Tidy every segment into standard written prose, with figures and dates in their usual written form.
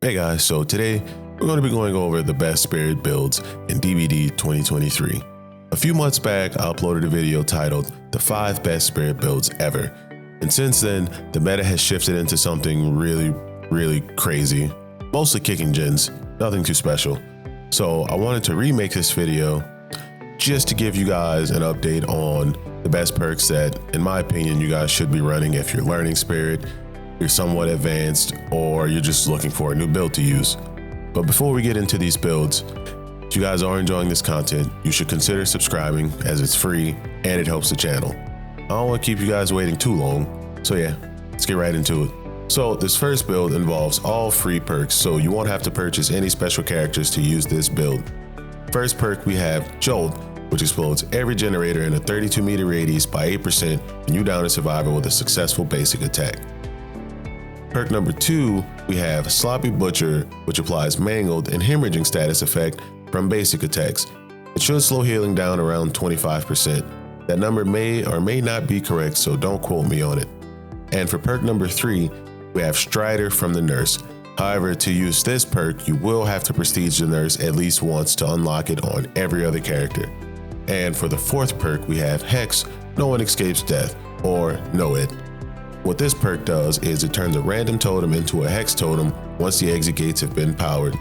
Hey guys, so today we're going to be going over the best spirit builds in DBD 2023. A few months back, I uploaded a video titled The 5 Best Spirit Builds Ever. And since then, the meta has shifted into something really crazy, mostly kicking gens, nothing too special. So I wanted to remake this video just to give you guys an update on the best perks that, in my opinion, you guys should be running if you're learning spirit, you're somewhat advanced, or you're just looking for a new build to use. But before we get into these builds, if you guys are enjoying this content, you should consider subscribing as it's free and it helps the channel. I don't want to keep you guys waiting too long, so yeah, let's get right into it. So this first build involves all free perks, so you won't have to purchase any special characters to use this build. First perk, we have Jolt, which explodes every generator in a 32-meter radius by 8% when you down a survivor with a successful basic attack. Perk number 2, we have Sloppy Butcher, which applies mangled and hemorrhaging status effect from basic attacks. It should slow healing down around 25%. That number may or may not be correct, so don't quote me on it. And for perk number 3, we have Strider from the Nurse. However, to use this perk, you will have to prestige the Nurse at least once to unlock it on every other character. And for the 4th perk, we have Hex, No One Escapes Death, or Know It. What this perk does is it turns a random totem into a hex totem once the exit gates have been powered.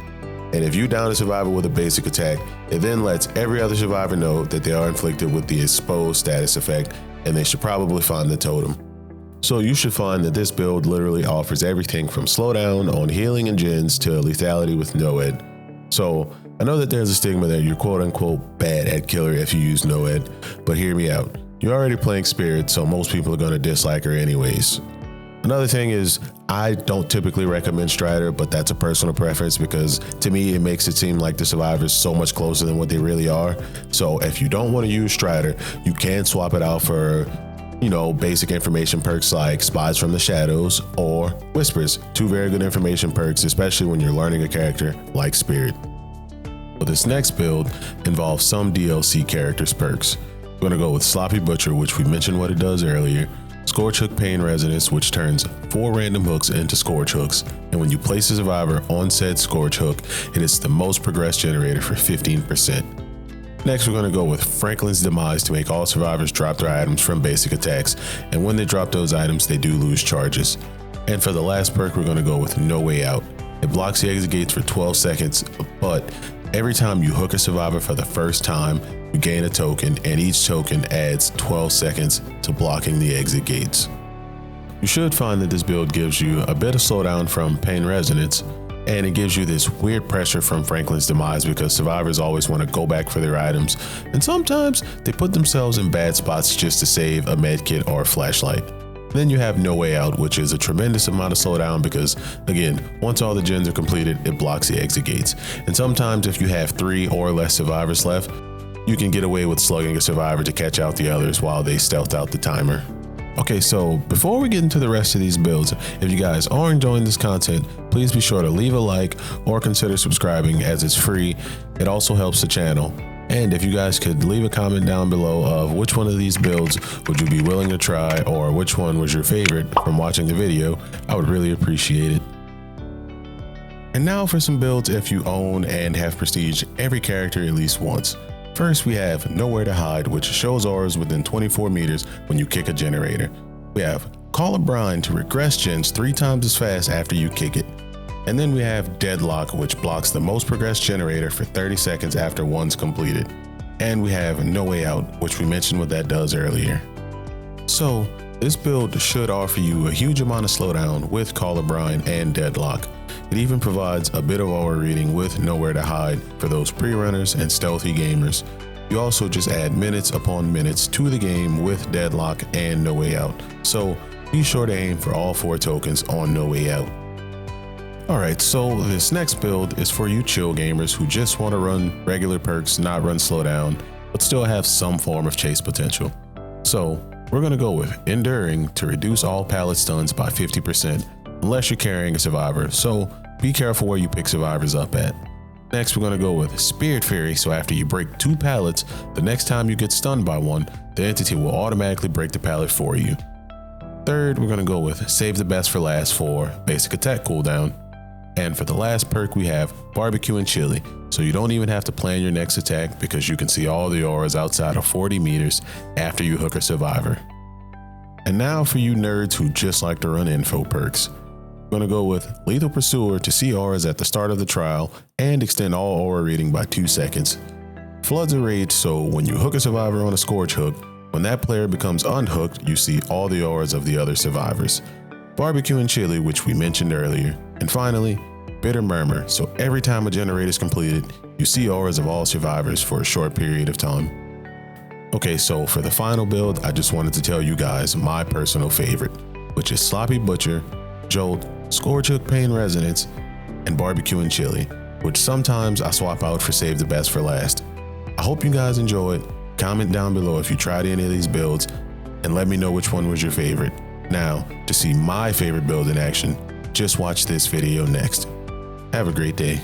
And if you down a survivor with a basic attack, it then lets every other survivor know that they are inflicted with the exposed status effect, and they should probably find the totem. So you should find that this build literally offers everything from slowdown on healing and gens to lethality with no ed. So I know that there's a stigma that you're quote unquote bad at killer if you use no ed, but hear me out. You're already playing spirit, so most people are going to dislike her anyways. Another thing is, I don't typically recommend Strider, but that's a personal preference because to me, it makes it seem like the survivors so much closer than what they really are. So if you don't want to use Strider, you can swap it out for, basic information perks like Spies from the Shadows or Whispers, 2 very good information perks, especially when you're learning a character like Spirit. Well, this next build involves some DLC characters perks. We're going to go with Sloppy Butcher, which we mentioned what it does earlier, Scorch Hook Pain Resonance, which turns 4 random hooks into Scorch Hooks, and when you place a survivor on said Scorch Hook, it is the most progressed generator for 15%. Next, we're going to go with Franklin's Demise to make all survivors drop their items from basic attacks, and when they drop those items, they do lose charges. And for the last perk, we're going to go with No Way Out. It blocks the exit gates for 12 seconds, but every time you hook a survivor for the first time, you gain a token, and each token adds 12 seconds to blocking the exit gates. You should find that this build gives you a bit of slowdown from Pain Resonance, and it gives you this weird pressure from Franklin's Demise because survivors always want to go back for their items, and sometimes they put themselves in bad spots just to save a medkit or a flashlight. Then you have No Way Out, which is a tremendous amount of slowdown because, again, once all the gens are completed, it blocks the exit gates. And sometimes if you have 3 or less survivors left, you can get away with slugging a survivor to catch out the others while they stealth out the timer. Okay, so before we get into the rest of these builds, if you guys are enjoying this content, please be sure to leave a like or consider subscribing as it's free. It also helps the channel. And if you guys could leave a comment down below of which one of these builds would you be willing to try, or which one was your favorite from watching the video, I would really appreciate it. And now for some builds if you own and have prestige every character at least once. First, we have Nowhere to Hide, which shows auras within 24 meters when you kick a generator. We have Call a Brine to regress gens 3 times as fast after you kick it. And then we have Deadlock, which blocks the most progressed generator for 30 seconds after one's completed. And we have No Way Out, which we mentioned what that does earlier. So this build should offer you a huge amount of slowdown with Call a Brine and Deadlock. It even provides a bit of aura reading with Nowhere to Hide for those pre-runners and stealthy gamers. You also just add minutes upon minutes to the game with Deadlock and No Way Out. So be sure to aim for all 4 tokens on No Way Out. Alright, so this next build is for you chill gamers who just want to run regular perks, not run slowdown, but still have some form of chase potential. So we're going to go with Enduring to reduce all pallet stuns by 50%, unless you're carrying a survivor, so be careful where you pick survivors up at. Next, we're going to go with Spirit Fury, so after you break 2 pallets, the next time you get stunned by one, the entity will automatically break the pallet for you. Third, we're going to go with Save the Best for Last for basic attack cooldown. And for the last perk, we have barbecue and chili. So you don't even have to plan your next attack because you can see all the auras outside of 40 meters after you hook a survivor. And now for you nerds who just like to run info perks. I'm going to go with Lethal Pursuer to see auras at the start of the trial and extend all aura reading by 2 seconds. Floods of Rage, so when you hook a survivor on a Scorch hook, when that player becomes unhooked, you see all the auras of the other survivors. Barbecue and Chili, which we mentioned earlier. And finally, Bitter Murmur, so every time a generator is completed, you see auras of all survivors for a short period of time. Okay, so for the final build, I just wanted to tell you guys my personal favorite, which is Sloppy Butcher, Jolt, Scorch Hook Pain Resonance, and Barbecue and Chili, which sometimes I swap out for Save the Best for last. I hope you guys enjoyed. Comment down below if you tried any of these builds and let me know which one was your favorite. Now, to see my favorite build in action, just watch this video next. Have a great day.